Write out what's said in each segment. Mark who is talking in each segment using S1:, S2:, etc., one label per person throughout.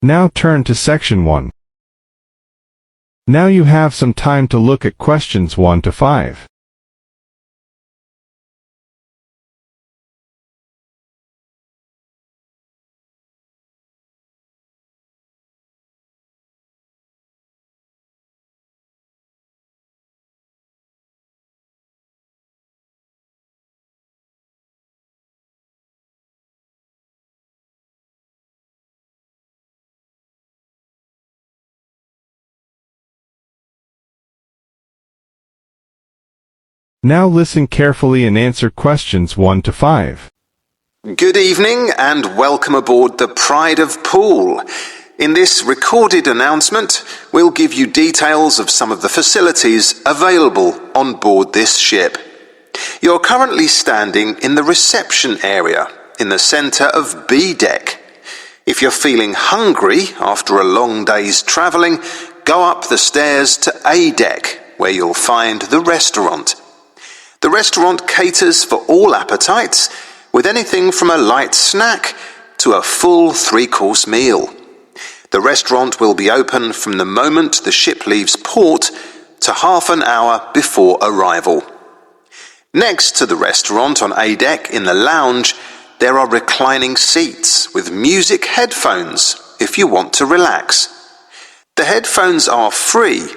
S1: Now turn to Section 1. Now you have some time to look at questions 1 to 5. Now listen carefully and answer questions 1 to 5.
S2: Good evening and welcome aboard the Pride of Poole. In this recorded announcement, we'll give you details of some of the facilities available on board this ship. You're currently standing in the reception area in the centre of B deck. If you're feeling hungry after a long day's travelling, go up the stairs to A deck, where you'll find the restaurant. The restaurant caters for all appetites, with anything from a light snack to a full 3-course meal. The restaurant will be open from the moment the ship leaves port to half an hour before arrival. Next to the restaurant on A deck in the lounge, there are reclining seats with music headphones if you want to relax. The headphones are free,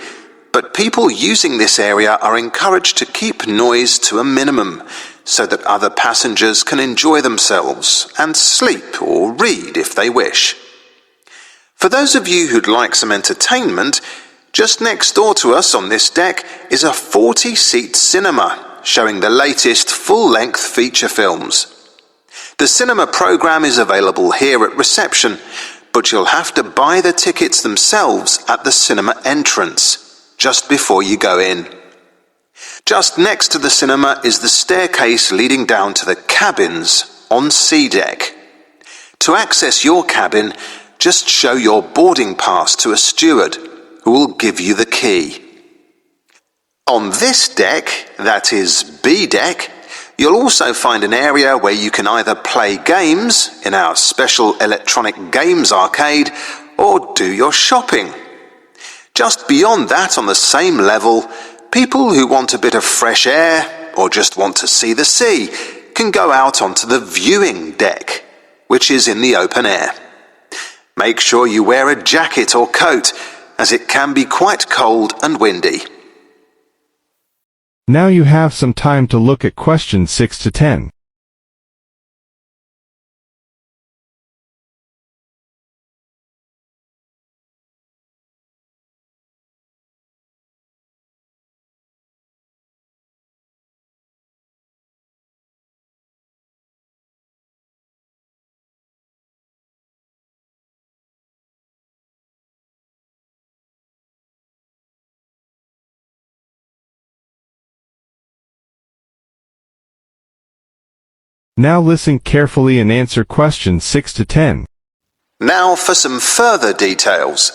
S2: but people using this area are encouraged to keep noise to a minimum so that other passengers can enjoy themselves and sleep or read if they wish. For those of you who'd like some entertainment, just next door to us on this deck is a 40-seat cinema showing the latest full-length feature films. The cinema program is available here at reception, but you'll have to buy the tickets themselves at the cinema entrance just before you go in. Just next to the cinema is the staircase leading down to the cabins on C deck. To access your cabin, just show your boarding pass to a steward who will give you the key. On this deck, that is B deck, you'll also find an area where you can either play games in our special electronic games arcade or do your shopping. Just beyond that, on the same level, people who want a bit of fresh air or just want to see the sea can go out onto the viewing deck, which is in the open air. Make sure you wear a jacket or coat, as it can be quite cold and windy.
S1: Now you have some time to look at questions 6 to 10. Now listen carefully and answer questions 6 to 10.
S2: Now for some further details.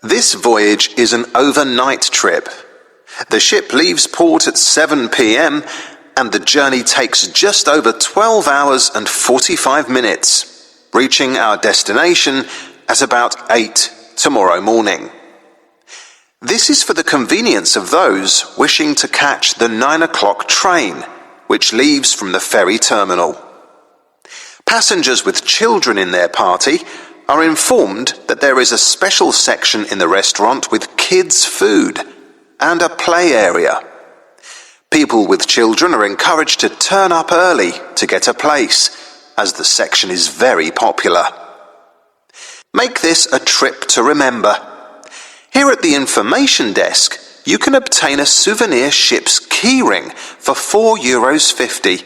S2: This voyage is an overnight trip. The ship leaves port at 7 p.m. and the journey takes just over 12 hours and 45 minutes, reaching our destination at about 8 tomorrow morning. This is for the convenience of those wishing to catch the 9 o'clock train, which leaves from the ferry terminal. Passengers with children in their party are informed that there is a special section in the restaurant with kids' food and a play area. People with children are encouraged to turn up early to get a place, as the section is very popular. Make this a trip to remember. Here at the information desk, you can obtain a souvenir ship's keyring for €4.50.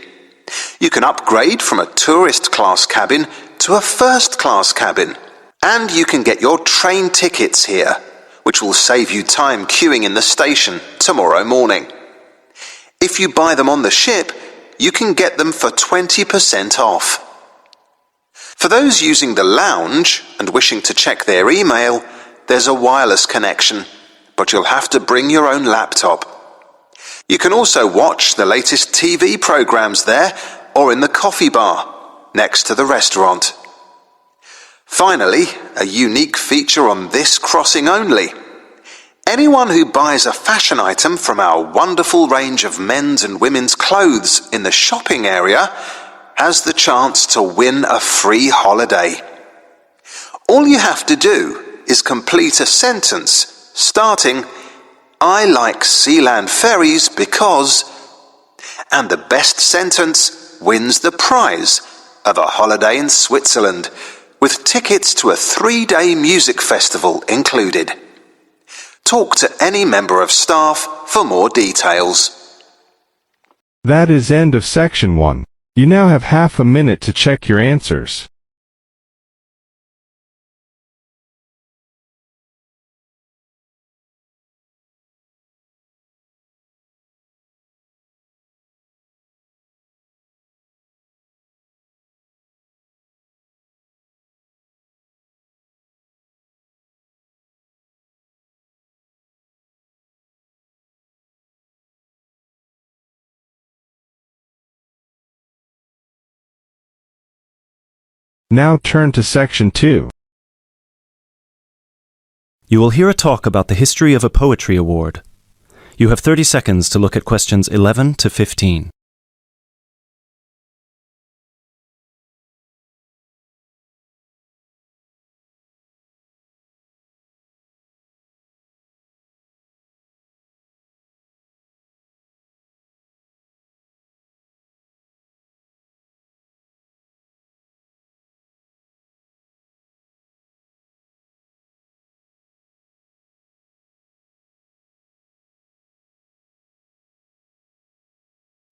S2: You can upgrade from a tourist class cabin to a first class cabin. And you can get your train tickets here, which will save you time queuing in the station tomorrow morning. If you buy them on the ship, you can get them for 20% off. For those using the lounge and wishing to check their email, there's a wireless connection, but you'll have to bring your own laptop. You can also watch the latest TV programs there or in the coffee bar next to the restaurant. Finally, a unique feature on this crossing only. Anyone who buys a fashion item from our wonderful range of men's and women's clothes in the shopping area has the chance to win a free holiday. All you have to do is complete a sentence starting, "I like Sealand ferries because," and the best sentence wins the prize of a holiday in Switzerland with tickets to a 3-day music festival included. Talk to any member of staff for more details.
S1: That is end of section 1. You now have half a minute to check your answers. Now turn to section 2.
S3: You will hear a talk about the history of a poetry award. You have 30 seconds to look at questions 11 to 15.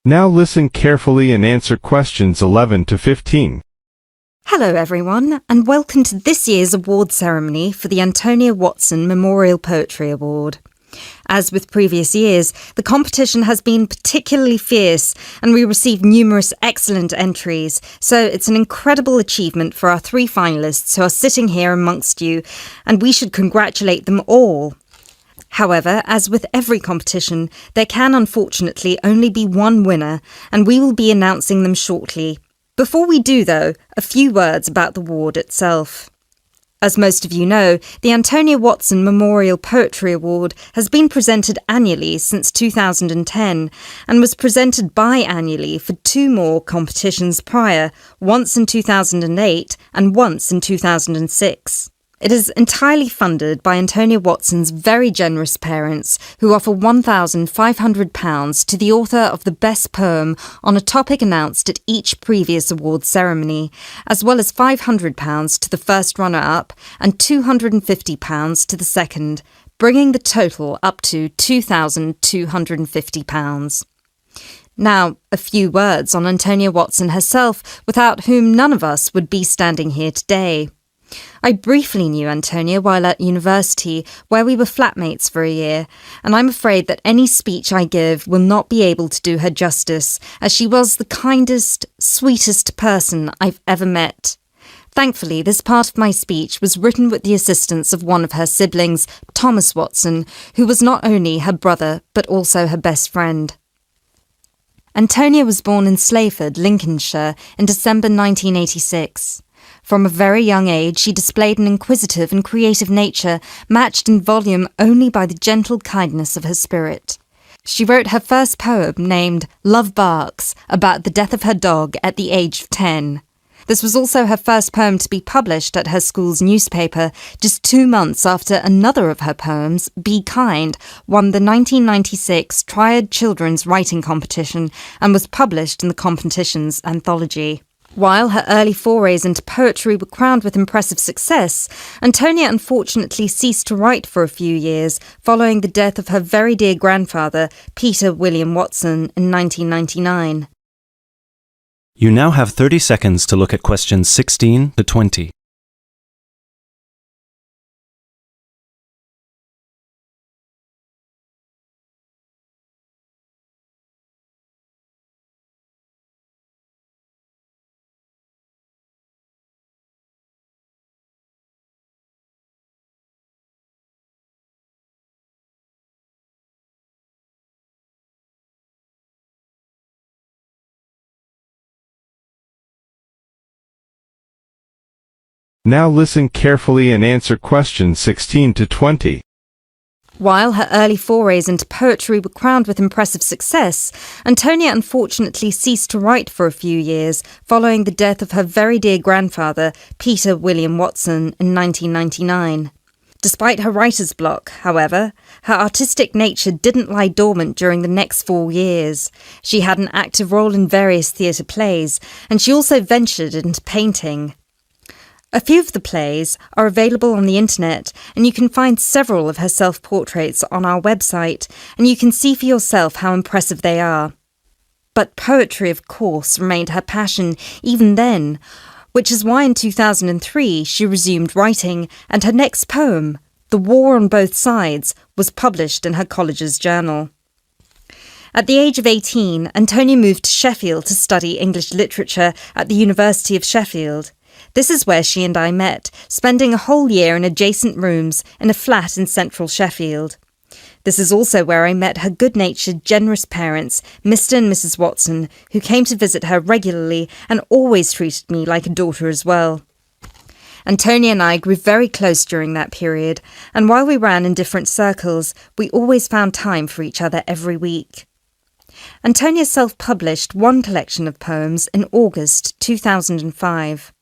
S1: Now listen carefully and answer questions 11 to 15.
S4: Hello everyone, and welcome to this year's award ceremony for the Antonia Watson Memorial Poetry Award. As with previous years, the competition has been particularly fierce and we received numerous excellent entries, so it's an incredible achievement for our 3 finalists who are sitting here amongst you, and we should congratulate them all. However, as with every competition, there can unfortunately only be one winner, and we will be announcing them shortly. Before we do, though, a few words about the award itself. As most of you know, the Antonia Watson Memorial Poetry Award has been presented annually since 2010 and was presented biannually for 2 more competitions prior, once in 2008 and once in 2006. It is entirely funded by Antonia Watson's very generous parents, who offer £1,500 to the author of the best poem on a topic announced at each previous award ceremony, as well as £500 to the first runner-up and £250 to the second, bringing the total up to £2,250. Now, a few words on Antonia Watson herself, without whom none of us would be standing here today. I briefly knew Antonia while at university, where we were flatmates for a year, and I'm afraid that any speech I give will not be able to do her justice, as she was the kindest, sweetest person I've ever met. Thankfully, this part of my speech was written with the assistance of one of her siblings, Thomas Watson, who was not only her brother, but also her best friend. Antonia was born in Slayford, Lincolnshire, in December 1986. From a very young age, she displayed an inquisitive and creative nature, matched in volume only by the gentle kindness of her spirit. She wrote her first poem, named Love Barks, about the death of her dog at the age of 10. This was also her first poem to be published at her school's newspaper, just 2 months after another of her poems, Be Kind, won the 1996 Triad Children's Writing Competition and was published in the competition's anthology. While her early forays into poetry were crowned with impressive success, Antonia unfortunately ceased to write for a few years following the death of her very dear grandfather, Peter William Watson, in 1999.
S3: You now have 30 seconds to look at questions 16 to 20.
S1: Now listen carefully and answer questions 16 to 20.
S4: While her early forays into poetry were crowned with impressive success, Antonia unfortunately ceased to write for a few years following the death of her very dear grandfather, Peter William Watson, in 1999. Despite her writer's block, however, her artistic nature didn't lie dormant during the next 4 years. She had an active role in various theatre plays, and she also ventured into painting. A few of the plays are available on the internet, and you can find several of her self-portraits on our website, and you can see for yourself how impressive they are. But poetry, of course, remained her passion even then, which is why in 2003 she resumed writing, and her next poem, The War on Both Sides, was published in her college's journal. At the age of 18, Antonia moved to Sheffield to study English literature at the University of Sheffield. This is where she and I met, spending a whole year in adjacent rooms in a flat in central Sheffield. This is also where I met her good-natured, generous parents, Mr. and Mrs. Watson, who came to visit her regularly and always treated me like a daughter as well. Antonia and I grew very close during that period, and while we ran in different circles, we always found time for each other every week. Antonia self-published one collection of poems in August 2005.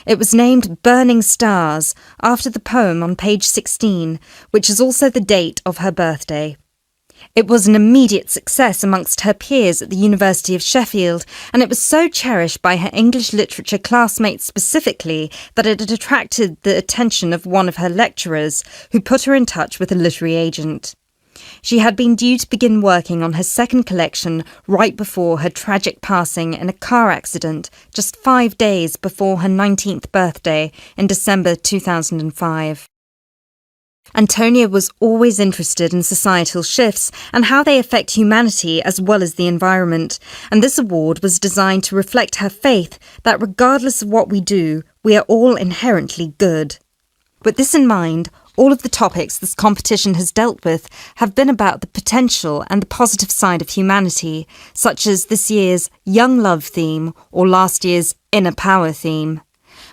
S4: It was named Burning Stars, after the poem on page 16, which is also the date of her birthday. It was an immediate success amongst her peers at the University of Sheffield, and it was so cherished by her English literature classmates specifically that it had attracted the attention of one of her lecturers, who put her in touch with a literary agent. She had been due to begin working on her second collection right before her tragic passing in a car accident just 5 days before her 19th birthday in December 2005. Antonia was always interested in societal shifts and how they affect humanity as well as the environment, and this award was designed to reflect her faith that regardless of what we do, we are all inherently good. With this in mind, all of the topics this competition has dealt with have been about the potential and the positive side of humanity, such as this year's Young Love theme or last year's Inner Power theme.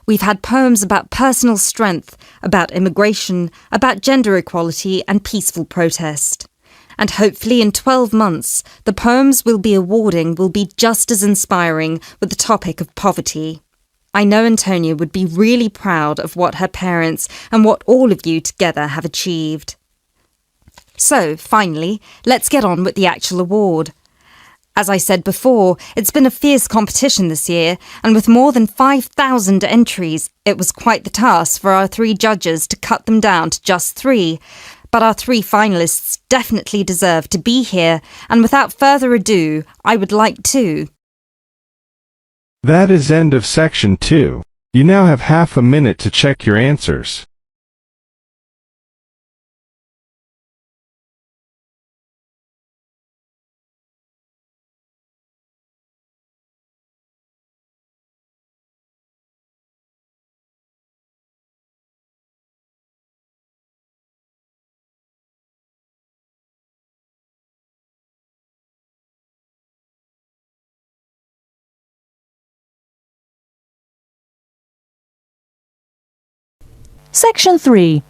S4: We've had poems about personal strength, about immigration, about gender equality and peaceful protest. And hopefully in 12 months, the poems we'll be awarding will be just as inspiring with the topic of poverty. I know Antonia would be really proud of what her parents and what all of you together have achieved. So, finally, let's get on with the actual award. As I said before, it's been a fierce competition this year, and with more than 5,000 entries, it was quite the task for our 3 judges to cut them down to just 3. But our 3 finalists definitely deserve to be here, and without further ado, I would like to...
S1: That is end of section 2. You now have half a minute to check your answers.
S5: Section 3.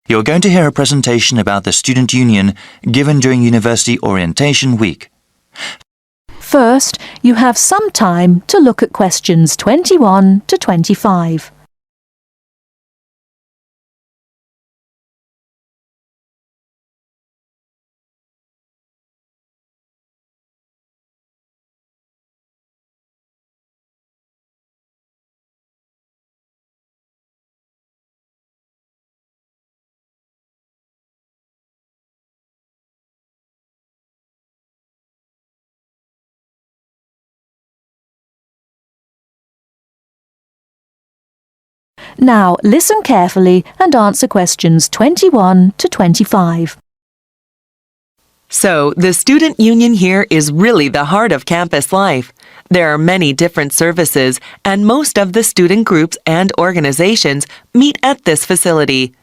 S6: You're going to hear a presentation about the Student Union given during University Orientation Week.
S5: First, you have some time to look at questions 21 to 25. Now, listen carefully and answer questions 21 to 25.
S7: So, the student union here is really the heart of campus life. There are many different services, and most of the student groups and organizations meet at this facility.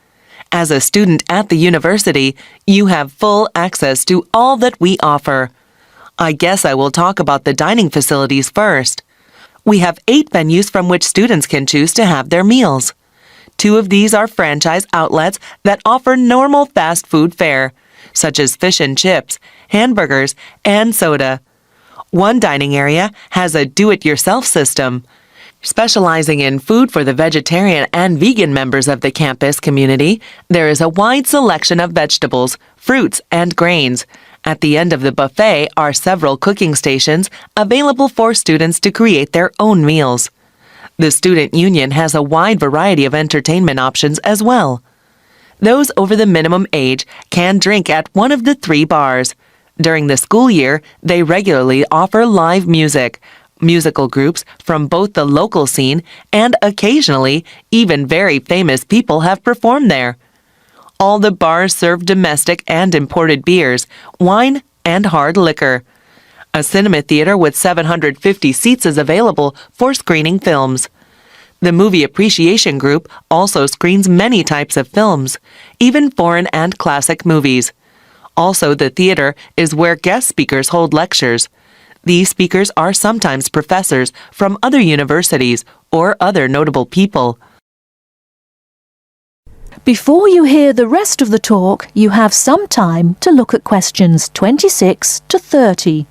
S7: As a student at the university, you have full access to all that we offer. I guess I will talk about the dining facilities first. We have 8 venues from which students can choose to have their meals. 2 of these are franchise outlets that offer normal fast food fare, such as fish and chips, hamburgers, and soda. One dining area has a do-it-yourself system. Specializing in food for the vegetarian and vegan members of the campus community, there is a wide selection of vegetables, fruits, and grains. At the end of the buffet are several cooking stations available for students to create their own meals. The Student Union has a wide variety of entertainment options as well. Those over the minimum age can drink at one of the 3 bars. During the school year, they regularly offer live music, musical groups from both the local scene and occasionally even very famous people have performed there. All the bars serve domestic and imported beers, wine, and hard liquor. A cinema theater with 750 seats is available for screening films. The Movie Appreciation Group also screens many types of films, even foreign and classic movies. Also, the theater is where guest speakers hold lectures. These speakers are sometimes professors from other universities or other notable people.
S5: Before you hear the rest of the talk, you have some time to look at questions 26 to 30.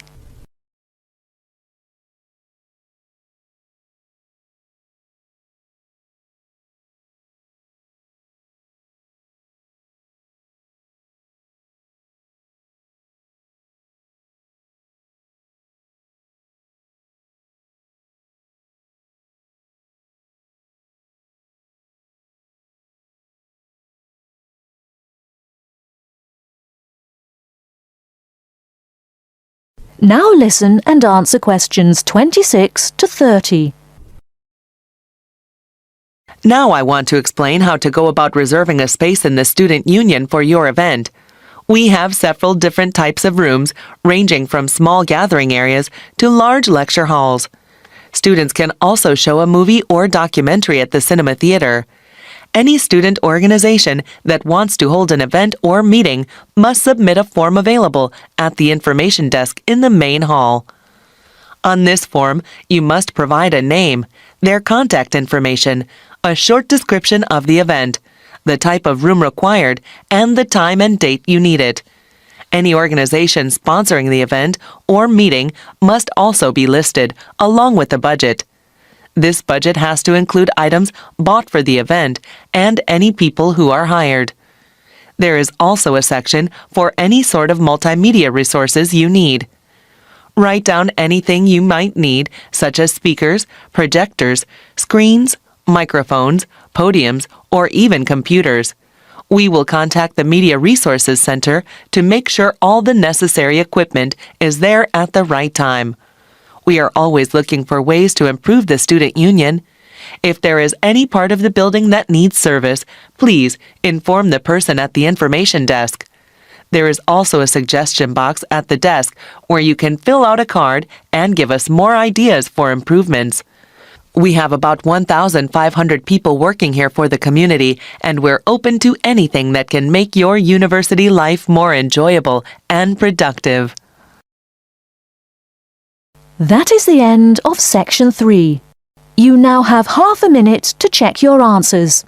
S5: Now listen and answer questions 26 to 30.
S7: Now I want to explain how to go about reserving a space in the Student Union for your event. We have several different types of rooms, ranging from small gathering areas to large lecture halls. Students can also show a movie or documentary at the cinema theater. Any student organization that wants to hold an event or meeting must submit a form available at the information desk in the main hall. On this form, you must provide a name, their contact information, a short description of the event, the type of room required, and the time and date you need it. Any organization sponsoring the event or meeting must also be listed, along with the budget. This budget has to include items bought for the event and any people who are hired. There is also a section for any sort of multimedia resources you need. Write down anything you might need, such as speakers, projectors, screens, microphones, podiums, or even computers. We will contact the Media Resources Center to make sure all the necessary equipment is there at the right time. We are always looking for ways to improve the Student Union. If there is any part of the building that needs service, please inform the person at the information desk. There is also a suggestion box at the desk where you can fill out a card and give us more ideas for improvements. We have about 1,500 people working here for the community, and we're open to anything that can make your university life more enjoyable and productive.
S5: That is the end of section 3. You now have half a minute to check your answers.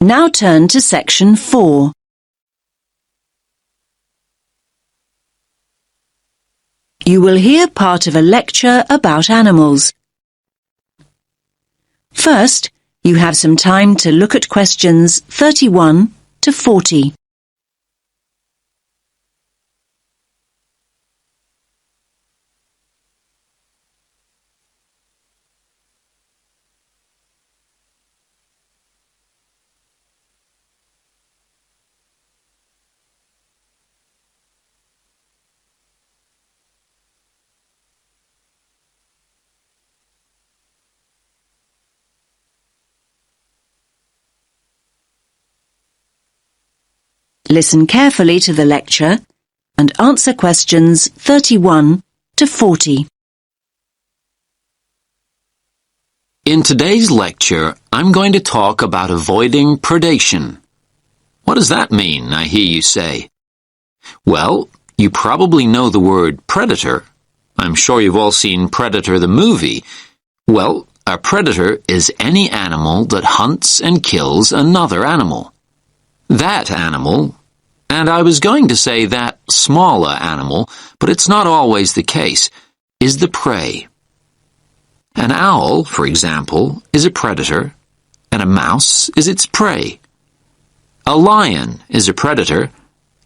S8: Now turn to section 4. You will hear part of a lecture about animals. First, you have some time to look at questions 31 to 40. Listen carefully to the lecture and answer questions 31 to 40.
S9: In today's lecture, I'm going to talk about avoiding predation. What does that mean, I hear you say? Well, you probably know the word predator. I'm sure you've all seen Predator the movie. Well, a predator is any animal that hunts and kills another animal. That animal, and I was going to say that smaller animal, but it's not always the case, is the prey. An owl, for example, is a predator, and a mouse is its prey. A lion is a predator,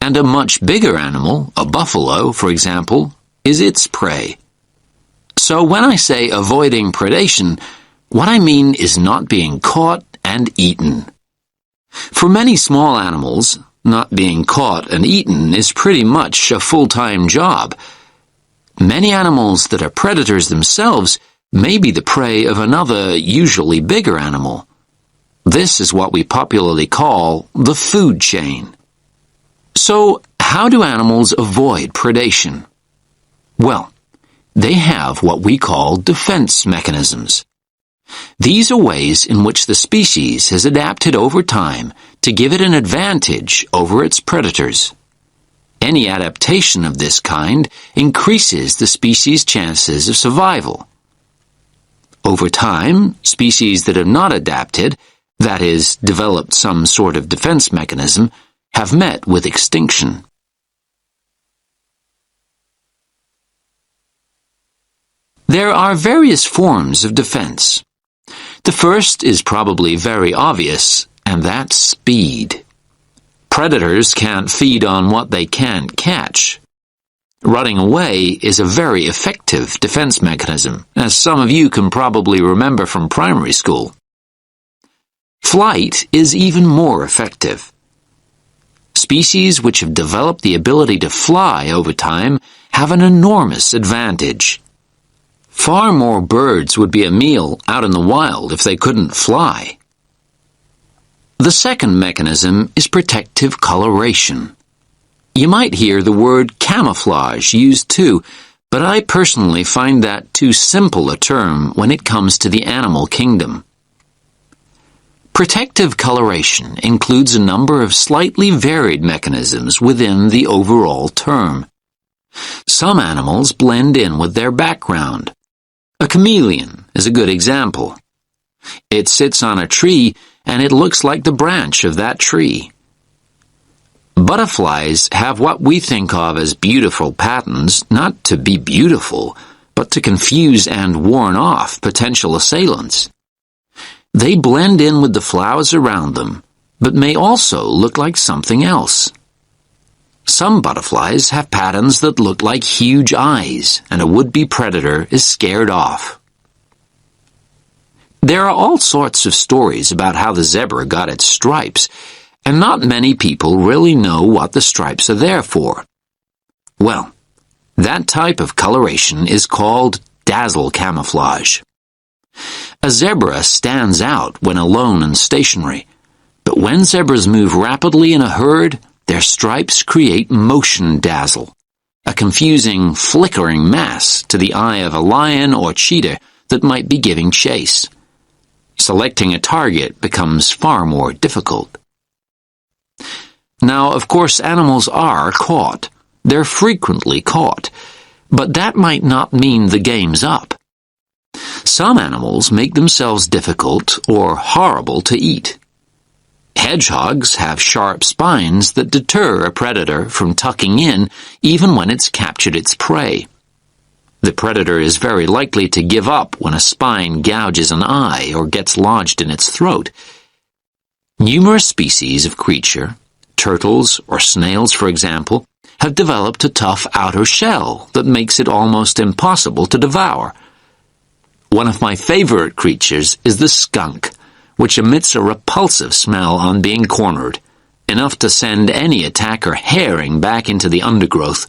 S9: and a much bigger animal, a buffalo, for example, is its prey. So when I say avoiding predation, what I mean is not being caught and eaten. For many small animals, not being caught and eaten is pretty much a full-time job. Many animals that are predators themselves may be the prey of another, usually bigger animal. This is what we popularly call the food chain. So, how do animals avoid predation? Well, they have what we call defense mechanisms. These are ways in which the species has adapted over time to give it an advantage over its predators. Any adaptation of this kind increases the species' chances of survival. Over time, species that have not adapted, that is, developed some sort of defense mechanism, have met with extinction. There are various forms of defense. The first is probably very obvious, and that's speed. Predators can't feed on what they can't catch. Running away is a very effective defense mechanism, as some of you can probably remember from primary school. Flight is even more effective. Species which have developed the ability to fly over time have an enormous advantage. Far more birds would be a meal out in the wild if they couldn't fly. The second mechanism is protective coloration. You might hear the word camouflage used too, but I personally find that too simple a term when it comes to the animal kingdom. Protective coloration includes a number of slightly varied mechanisms within the overall term. Some animals blend in with their background. A chameleon is a good example. It sits on a tree and it looks like the branch of that tree. Butterflies have what we think of as beautiful patterns, not to be beautiful, but to confuse and warn off potential assailants. They blend in with the flowers around them, but may also look like something else. Some butterflies have patterns that look like huge eyes, and a would-be predator is scared off. There are all sorts of stories about how the zebra got its stripes, and not many people really know what the stripes are there for. Well, that type of coloration is called dazzle camouflage. A zebra stands out when alone and stationary, but when zebras move rapidly in a herd, their stripes create motion dazzle, a confusing, flickering mass to the eye of a lion or cheetah that might be giving chase. Selecting a target becomes far more difficult. Now, of course, animals are caught. They're frequently caught, but that might not mean the game's up. Some animals make themselves difficult or horrible to eat. Hedgehogs have sharp spines that deter a predator from tucking in even when it's captured its prey. The predator is very likely to give up when a spine gouges an eye or gets lodged in its throat. Numerous species of creature, turtles or snails for example, have developed a tough outer shell that makes it almost impossible to devour. One of my favorite creatures is the skunk, which emits a repulsive smell on being cornered, enough to send any attacker harrying back into the undergrowth.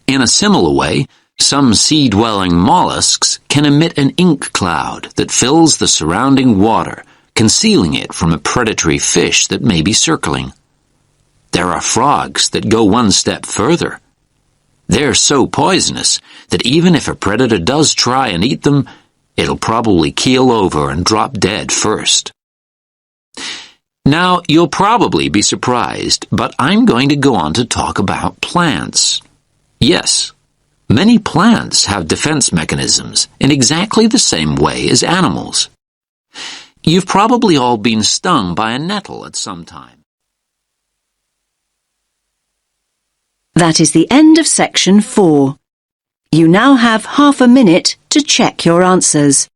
S9: In a similar way, some sea-dwelling mollusks can emit an ink cloud that fills the surrounding water, concealing it from a predatory fish that may be circling. There are frogs that go one step further. They're so poisonous that even if a predator does try and eat them, it'll probably keel over and drop dead first. Now, you'll probably be surprised, but I'm going to go on to talk about plants. Yes, many plants have defense mechanisms in exactly the same way as animals. You've probably all been stung by a nettle at some time.
S8: That is the end of section 4. You now have half a minute to check your answers.